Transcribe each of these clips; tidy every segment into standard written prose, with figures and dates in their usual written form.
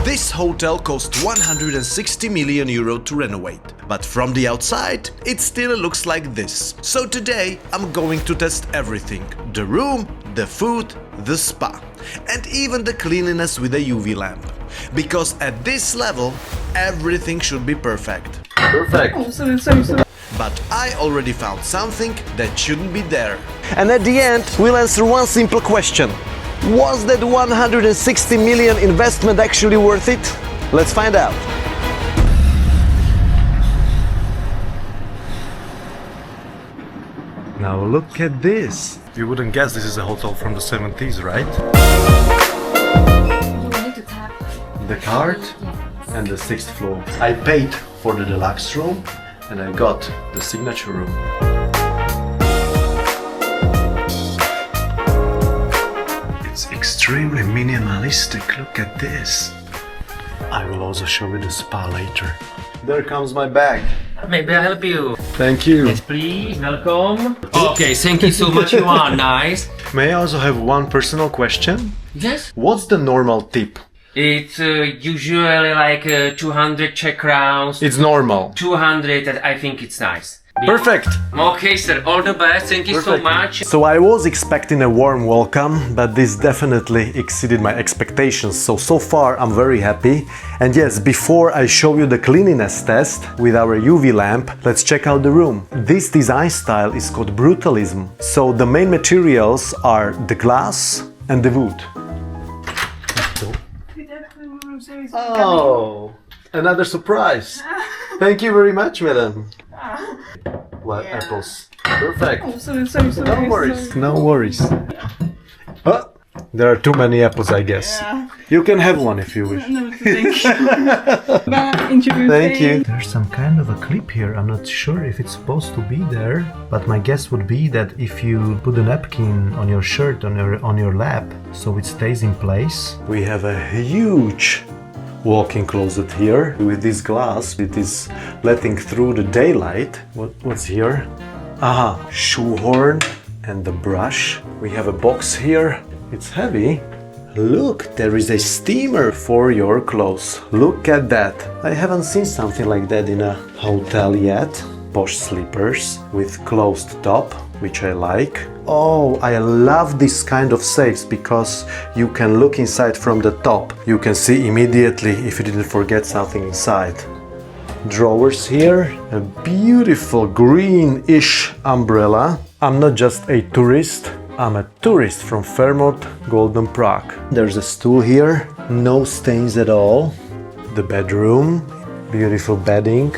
This hotel cost 160 million euro to renovate, but from the outside it still looks like this. So today I'm going to test everything: the room, the food, the spa, and even the cleanliness with a UV lamp. Because at this level everything should be perfect. Perfect! Oh, sorry. But I already found something that shouldn't be there. And at the end we'll answer one simple question. Was that 160 million investment actually worth it? Let's find out. Now look at this. You wouldn't guess this is a hotel from the 70s, right? You need to tap. The card and the 6th floor. I paid for the deluxe room and I got the signature room. It's extremely minimalistic, look at this. I will also show you the spa later. There comes my bag. Maybe I'll help you. Thank you. Yes, please. Welcome. Okay, thank you so much. You are nice. May I also have one personal question? Yes. What's the normal tip? It's usually like 200 Czech crowns. It's normal. 200, and I think it's nice. Perfect! Okay, sir. All the best. Thank you so much. So I was expecting a warm welcome, but this definitely exceeded my expectations. So far I'm very happy. And yes, before I show you the cleanliness test with our UV lamp, let's check out the room. This design style is called brutalism. So the main materials are the glass and the wood. Oh, another surprise. Thank you very much, madam. Well, apples. Perfect. Oh, sorry. No worries. No worries. Oh, there are too many apples, I guess. Yeah. You can have one if you wish. No, thank you. Thank you. There's some kind of a clip here. I'm not sure if it's supposed to be there, but my guess would be that if you put a napkin on your shirt, on your lap, so it stays in place. We have a huge walk-in closet here with this glass. It is letting through the daylight. What's here? Aha, shoehorn and the brush. We have a box here. It's heavy. Look, there is a steamer for your clothes. Look at that. I haven't seen something like that in a hotel yet. Posh slippers with closed top, which I like. Oh, I love this kind of safes because you can look inside from the top. You can see immediately if you didn't forget something inside. Drawers here, a beautiful greenish umbrella. I'm not just a tourist, I'm a tourist from Fairmont Golden Prague. There's a stool here, no stains at all. The bedroom, beautiful bedding,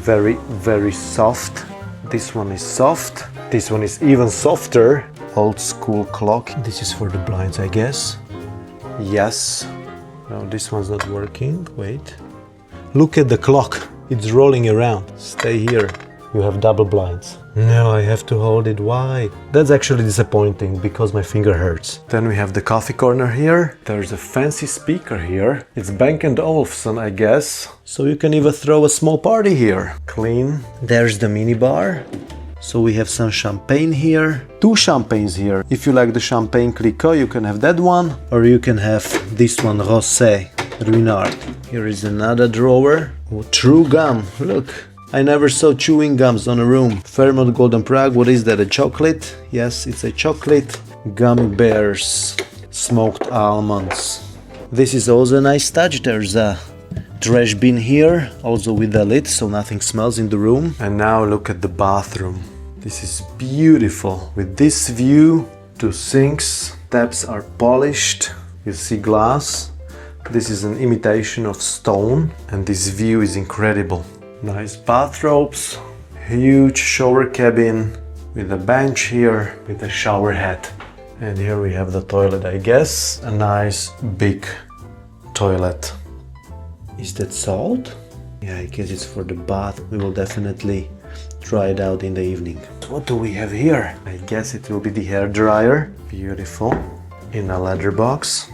very soft. This one is soft. This one is even softer. Old school clock. This is for the blinds, I guess. Yes. No, this one's not working. Wait. Look at the clock. It's rolling around. Stay here. You have double blinds. No, I have to hold it. Why? That's actually disappointing because my finger hurts. Then we have the coffee corner here. There's a fancy speaker here. It's Bang & Olufsen, I guess. So you can even throw a small party here. Clean. There's the minibar. So we have some champagne here. 2 champagnes here. If you like the champagne Clicquot, you can have that one. Or you can have this one, Rosé, Ruinart. Here is another drawer. Oh, true gum. Look. I never saw chewing gums on a room. Fairmont Golden Prague, what is that, a chocolate? Yes, it's a chocolate. Gummy bears, smoked almonds. This is also a nice touch. There's a trash bin here, also with a lid, so nothing smells in the room. And now look at the bathroom. This is beautiful. With this view, 2 sinks, taps are polished. You see glass. This is an imitation of stone, and this view is incredible. Nice bathrobes, huge shower cabin with a bench here with a shower head. And here we have the toilet, I guess. A nice big toilet. Is that salt? Yeah, I guess it's for the bath. We will definitely try it out in the evening. What do we have here? I guess it will be the hair dryer. Beautiful. In a leather box.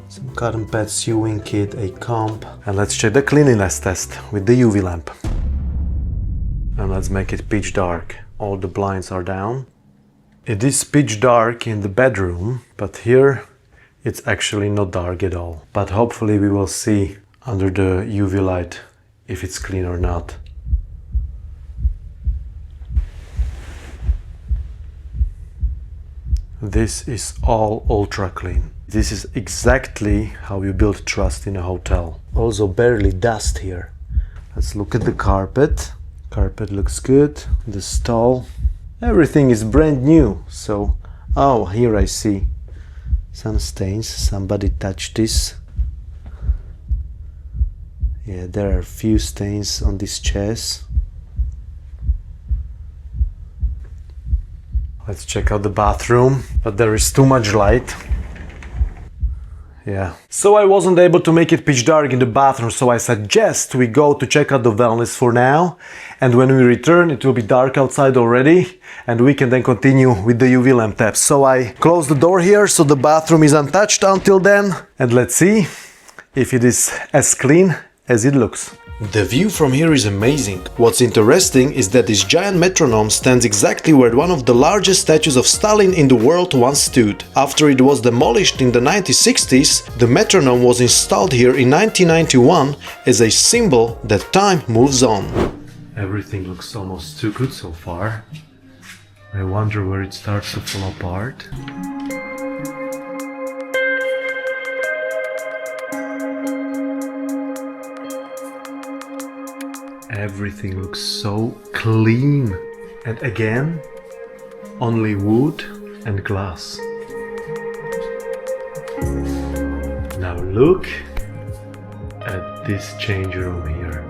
Some cotton pad sewing kit, a comb. And let's check the cleanliness test with the UV lamp. And let's make it pitch dark. All the blinds are down. It is pitch dark in the bedroom, but here It's actually not dark at all. But hopefully we will see under the UV light if it's clean or not. This is all ultra clean. This is exactly how you build trust in a hotel. Also barely dust here. Let's look at the carpet. Carpet looks good. The stall. Everything is brand new. So, oh, here I see some stains. Somebody touched this. Yeah, there are a few stains on these chairs. Let's check out the bathroom, but there is too much light. Yeah. So I wasn't able to make it pitch dark in the bathroom, so I suggest we go to check out the wellness for now. And when we return, it will be dark outside already, and we can then continue with the UV lamp taps. So I close the door here, so the bathroom is untouched until then. And let's see if it is as clean as it looks. The view from here is amazing. What's interesting is that this giant metronome stands exactly where one of the largest statues of Stalin in the world once stood. After it was demolished in the 1960s, the metronome was installed here in 1991 as a symbol that time moves on. Everything looks almost too good so far. I wonder where it starts to fall apart. Everything looks so clean. And again, only wood and glass. Now look at this change room here.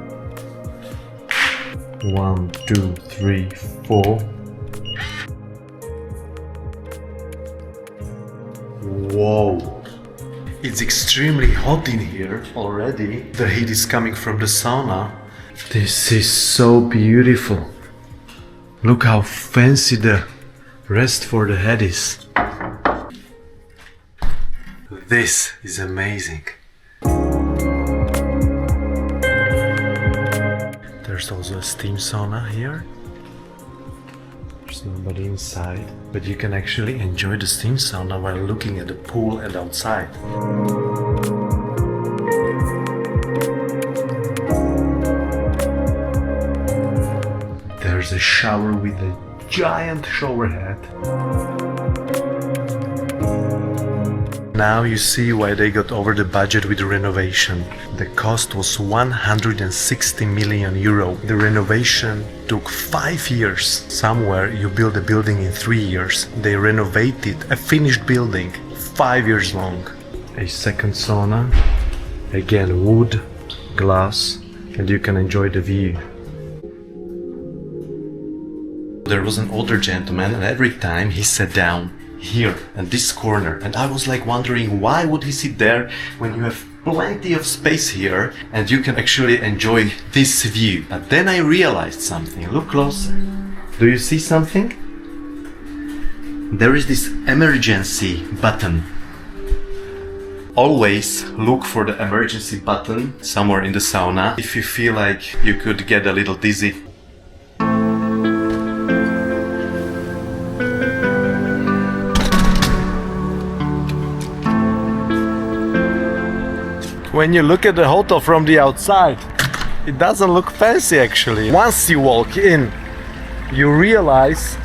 1, 2, 3, 4. Whoa! It's extremely hot in here already. The heat is coming from the sauna. This is so beautiful. Look how fancy the rest for the head is. This is amazing. There's also a steam sauna here. There's nobody inside, but you can actually enjoy the steam sauna while looking at the pool and outside. There's a shower with a giant shower head. Now you see why they got over the budget with the renovation. The cost was 160 million euro. The renovation took 5 years. Somewhere you build a building in 3 years. They renovated a finished building 5 years long. A second sauna, again wood, glass, and you can enjoy the view. There was an older gentleman, and every time he sat down here in this corner, and I was like wondering why would he sit there when you have plenty of space here and you can actually enjoy this view. But then I realized something. Look closer. Do you see something? There is this emergency button. Always look for the emergency button somewhere in the sauna if you feel like you could get a little dizzy. When you look at the hotel from the outside, it doesn't look fancy actually. Once you walk in, you realize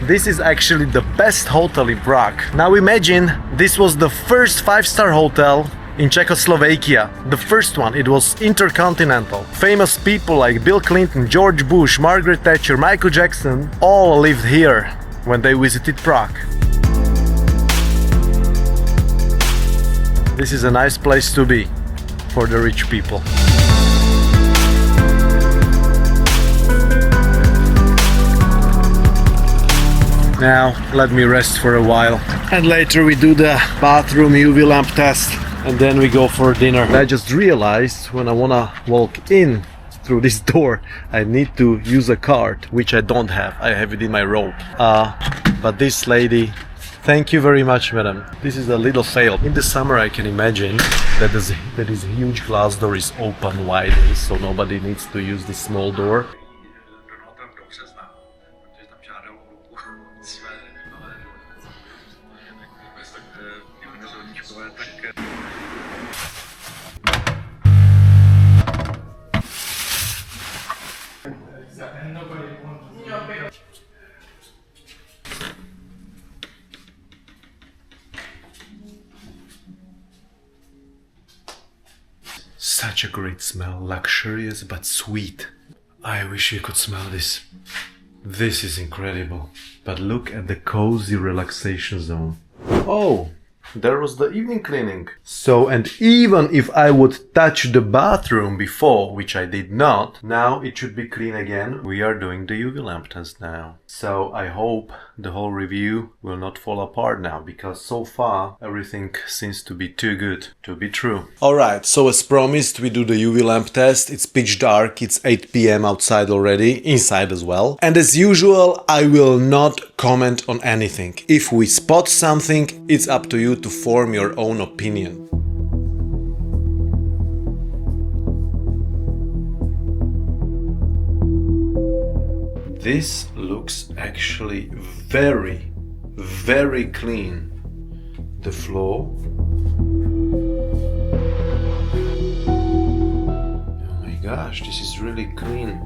this is actually the best hotel in Prague. Now imagine this was the first 5-star hotel in Czechoslovakia. The first one, it was InterContinental. Famous people like Bill Clinton, George Bush, Margaret Thatcher, Michael Jackson all lived here when they visited Prague. This is a nice place to be for the rich people. Now let me rest for a while, and later we do the bathroom UV lamp test, and then we go for dinner. I just realized when I wanna walk in through this door, I need to use a card, which I don't have. I have it in my robe. But this lady, thank you very much, madam. This is a little fail. In the summer I can imagine that this huge glass door is open widely, so nobody needs to use this small door. Such a great smell, luxurious but sweet. I wish you could smell this. This is incredible. But look at the cozy relaxation zone. Oh, there was the evening cleaning. So, and even if I would touch the bathroom before, which I did not, now it should be clean again. We are doing the UV lamp test now. So I hope the whole review will not fall apart now, because so far everything seems to be too good to be true. Alright, so as promised, we do the UV lamp test. It's pitch dark, it's 8 p.m. outside already, inside as well. And as usual, I will not comment on anything. If we spot something, it's up to you to form your own opinion. This looks actually very, very clean. The floor. Oh my gosh, this is really clean.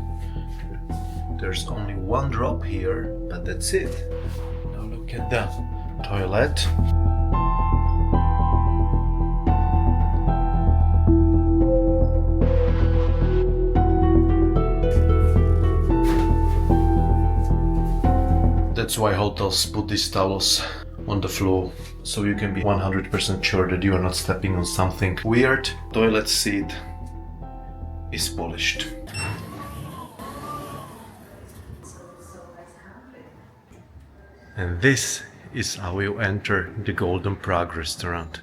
There's only one drop here, but that's it. Now look at the toilet. That's why hotels put these towels on the floor, so you can be 100% sure that you are not stepping on something weird. Toilet seat is polished. And this is how you enter the Golden Prague restaurant.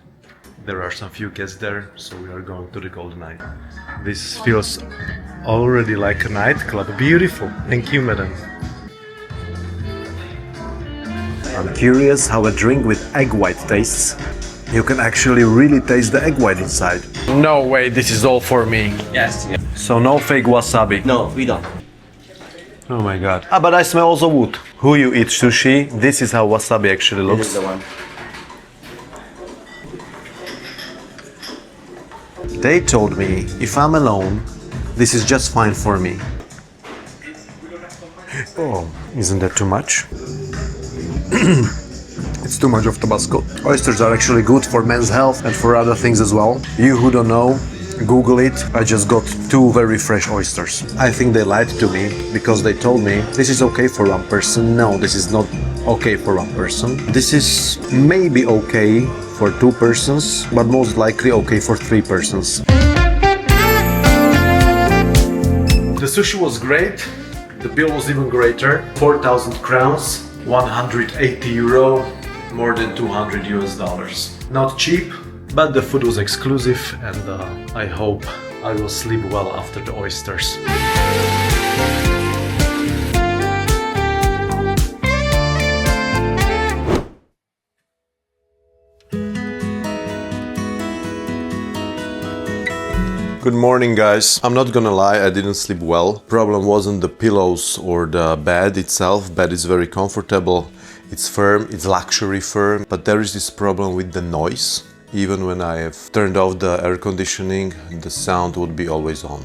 There are some few guests there, so we are going to the Golden Night. This feels already like a nightclub. Beautiful. Thank you, madam. I'm curious how a drink with egg white tastes. You can actually really taste the egg white inside. No way, this is all for me. Yes. So no fake wasabi. No, we don't. Oh my god. Ah, but I smell also wood. Who you eat sushi? This is how wasabi actually looks. This is the one. They told me if I'm alone, this is just fine for me. Oh, isn't that too much? It's too much of Tabasco. Oysters are actually good for men's health and for other things as well. You who don't know, Google it. I just got 2 very fresh oysters. I think they lied to me because they told me this is okay for one person. No, this is not okay for one person. This is maybe okay for 2 persons, but most likely okay for 3 persons. The sushi was great. The bill was even greater. 4,000 crowns, 180 euro, more than 200 US dollars. Not cheap, but the food was exclusive, and I hope I will sleep well after the oysters. Good morning, guys. I'm not gonna lie, I didn't sleep well. Problem wasn't the pillows or the bed itself. Bed is very comfortable. It's firm, it's luxury firm, but there is this problem with the noise. Even when I have turned off the air conditioning, the sound would be always on.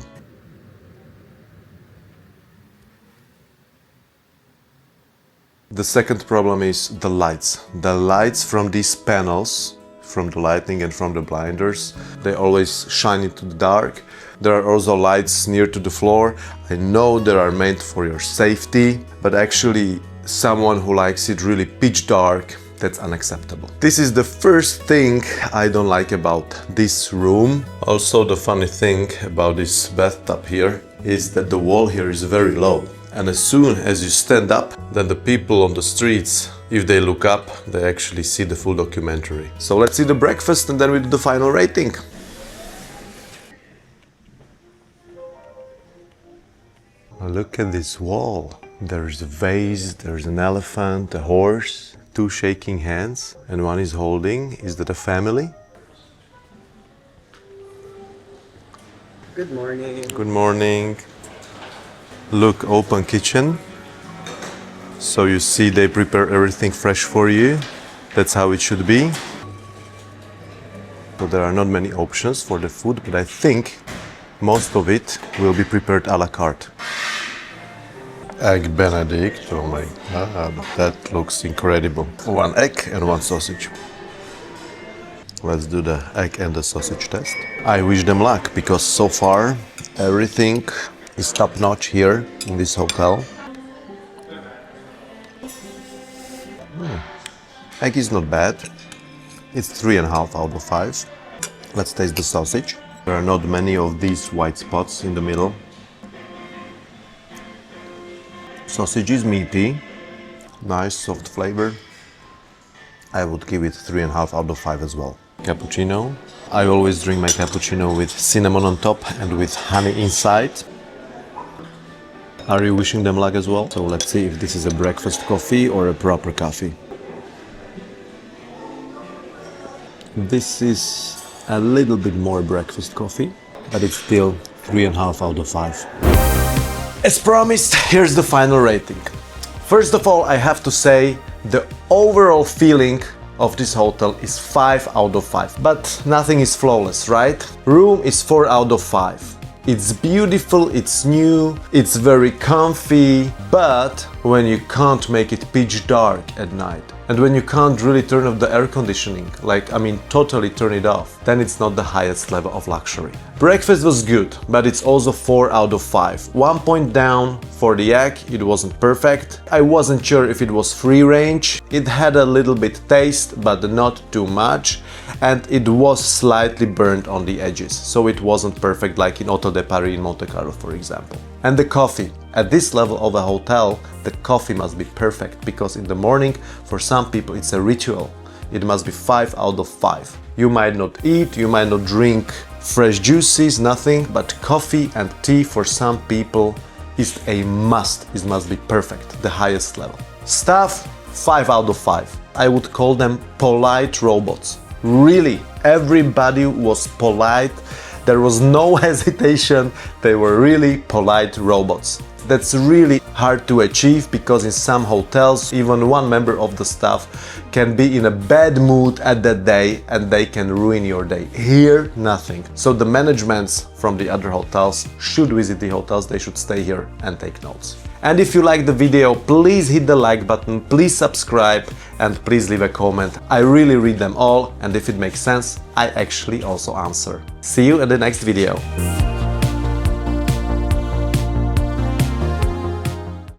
The second problem is the lights. The lights from these panels, from the lighting and from the blinders, they always shine into the dark. There are also lights near to the floor. I know they are meant for your safety, but actually someone who likes it really pitch dark, that's unacceptable. This is the first thing I don't like about this room. Also, the funny thing about this bathtub here is that the wall here is very low. And as soon as you stand up, then the people on the streets, if they look up, they actually see the full documentary. So let's eat the breakfast and then we do the final rating. Look at this wall. There's a vase, there's an elephant, a horse, 2 shaking hands, and one is holding. Is that a family? Good morning. Good morning. Look, open kitchen. So you see they prepare everything fresh for you. That's how it should be. So there are not many options for the food, but I think most of it will be prepared a la carte. Egg Benedict, oh my god, that looks incredible. 1 egg and 1 sausage. Let's do the egg and the sausage test. I wish them luck because so far everything is top-notch here in this hotel. Egg is not bad. It's 3.5 out of 5. Let's taste the sausage. There are not many of these white spots in the middle. Sausage is meaty, nice soft flavor. I would give it 3.5 out of 5 as well. Cappuccino. I always drink my cappuccino with cinnamon on top and with honey inside. Are you wishing them luck as well? So let's see if this is a breakfast coffee or a proper coffee. This is a little bit more breakfast coffee, but it's still 3.5 out of 5. As promised, here's the final rating. First of all, I have to say the overall feeling of this hotel is 5 out of 5, but nothing is flawless, right? Room is 4 out of 5. It's beautiful, it's new, it's very comfy, but when you can't make it pitch dark at night, and when you can't really turn off the air conditioning, totally turn it off, then it's not the highest level of luxury. Breakfast was good, but it's also 4 out of 5. 1 point down for the egg, it wasn't perfect. I wasn't sure if it was free range. It had a little bit taste, but not too much, and it was slightly burnt on the edges, so it wasn't perfect like in Hotel de Paris in Monte Carlo, for example. And the coffee. At this level of a hotel, the coffee must be perfect, because in the morning, for some people, it's a ritual. It must be 5 out of 5. You might not eat, you might not drink fresh juices, nothing, but coffee and tea for some people is a must. It must be perfect, the highest level. Staff, 5 out of 5. I would call them polite robots. Really, everybody was polite. There was no hesitation. They were really polite robots. That's really hard to achieve, because in some hotels, even one member of the staff can be in a bad mood at that day and they can ruin your day. Here, nothing. So the managements from the other hotels should visit the hotels, they should stay here and take notes. And if you like the video, please hit the like button, please subscribe, and please leave a comment. I really read them all, and if it makes sense, I actually also answer. See you in the next video.